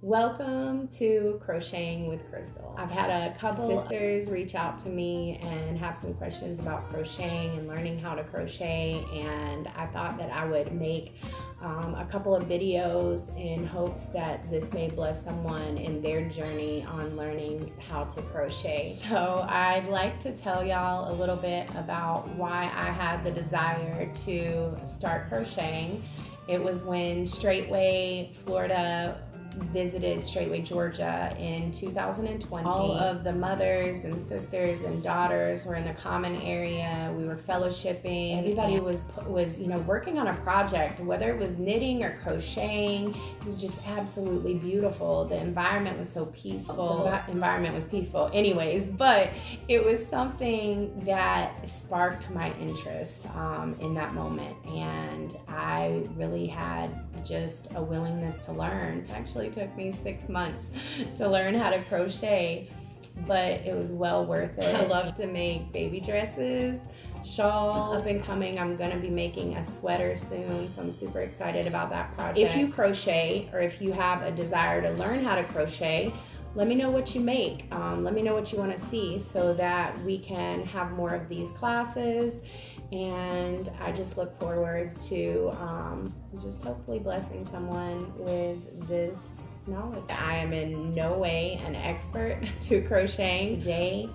Welcome to Crocheting with Kristl. I've had a couple sisters reach out to me and have some questions about crocheting and learning how to crochet, and I thought that I would make a couple of videos in hopes that this may bless someone in their journey on learning how to crochet. So I'd like to tell y'all a little bit about why I had the desire to start crocheting. It was when StraitwayFlorida visited Straitway, Georgia in 2020. All of the mothers and sisters and daughters were in the common area. We were fellowshipping. Everybody was working on a project, whether it was knitting or crocheting. It was just absolutely beautiful. The environment was so peaceful. The environment was peaceful anyways, but it was something that sparked my interest in that moment, and I really had just a willingness to learn. It actually took me 6 months to learn how to crochet, but it was well worth it. I love to make baby dresses, shawls. Up and coming, I'm gonna be making a sweater soon, so I'm super excited about that project. If you crochet, or if you have a desire to learn how to crochet, let me know what you make. Let me know what you want to see so that we can have more of these classes. And I just look forward to just hopefully blessing someone with this knowledge. I am in no way an expert to crocheting. Today,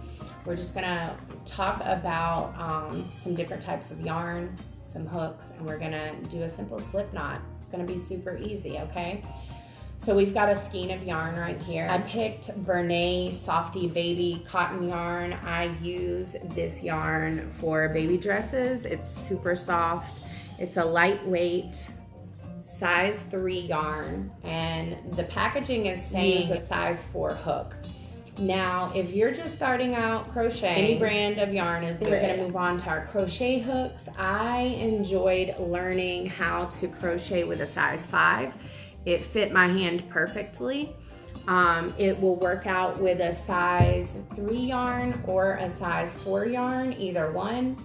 we're just gonna talk about some different types of yarn, some hooks, and we're gonna do a simple slip knot. It's gonna be super easy, okay? So we've got a skein of yarn right here. I picked Bernay Softy Baby cotton yarn. I use this yarn for baby dresses. It's super soft. It's a lightweight size 3 yarn, and the packaging is saying use a size 4 hook. Now, if you're just starting out crocheting, any brand of yarn is good. We're gonna move on to our crochet hooks. I enjoyed learning how to crochet with a size 5. It fit my hand perfectly. It will work out with a size 3 yarn or a size 4 yarn, either one.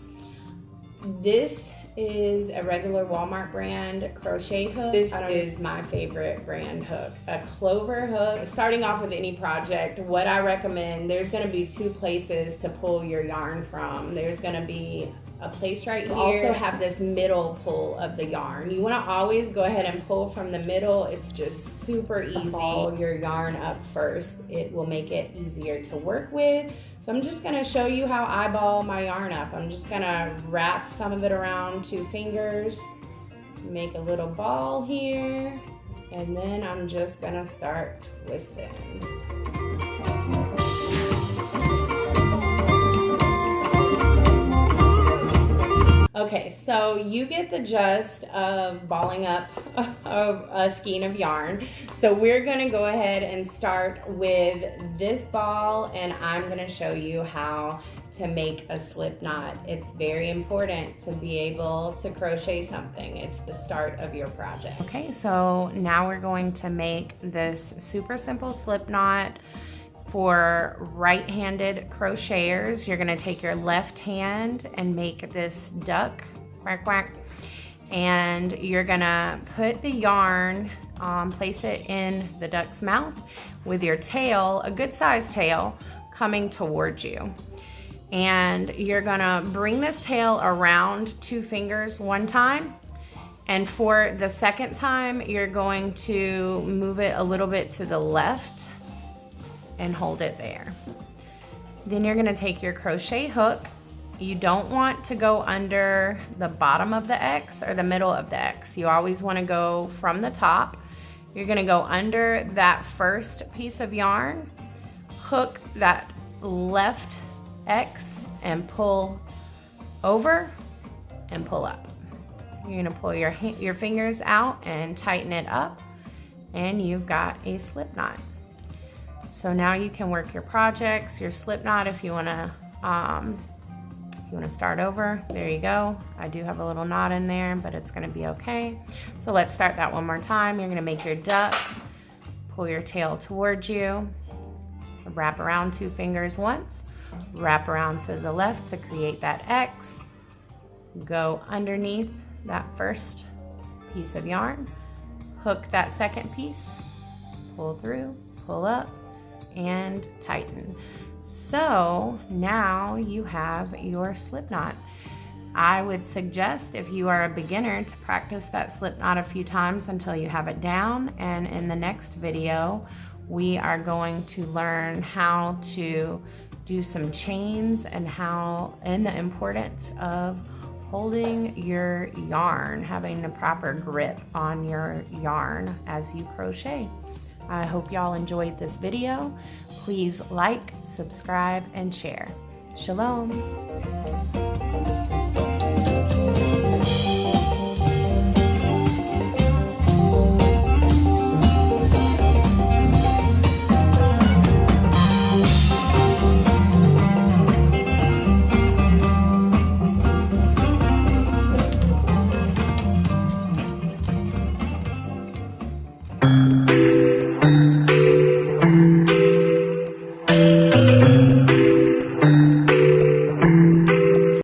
This is a regular Walmart brand crochet hook. This is my favorite brand hook, a clover hook. Starting off with any project, what I recommend, there's gonna be 2 places to pull your yarn from. There's gonna be a place right here. You also have this middle pull of the yarn. You want to always go ahead and pull from the middle. It's just super easy. Ball your yarn up first. It will make it easier to work with. So I'm just going to show you how I ball my yarn up. I'm just going to wrap some of it around 2 fingers, make a little ball here, and then I'm just going to start twisting. Okay, so you get the gist of balling up a skein of yarn. So we're gonna go ahead and start with this ball, and I'm gonna show you how to make a slip knot. It's very important to be able to crochet something. It's the start of your project. Okay, so now we're going to make this super simple slip knot. For right-handed crocheters, you're gonna take your left hand and make this duck, quack, quack, and you're gonna put the yarn, place it in the duck's mouth with your tail, a good sized tail, coming towards you. And you're gonna bring this tail around 2 fingers 1 time, and for the second time, you're going to move it a little bit to the left and hold it there. Then you're gonna take your crochet hook. You don't want to go under the bottom of the X or the middle of the X. You always wanna go from the top. You're gonna go under that first piece of yarn, hook that left X and pull over and pull up. You're gonna pull your fingers out and tighten it up, and you've got a slip knot. So now you can work your projects, your slip knot if you wanna start over. There you go. I do have a little knot in there, but it's gonna be okay. So let's start that one more time. You're gonna make your duck, pull your tail towards you, wrap around 2 fingers once, wrap around to the left to create that X, go underneath that first piece of yarn, hook that second piece, pull through, pull up, and tighten. So now you have your slip knot. I would suggest, if you are a beginner, to practice that slip knot a few times until you have it down. And in the next video, we are going to learn how to do some chains and the importance of holding your yarn, having the proper grip on your yarn as you crochet. I hope y'all enjoyed this video. Please like, subscribe, and share. Shalom.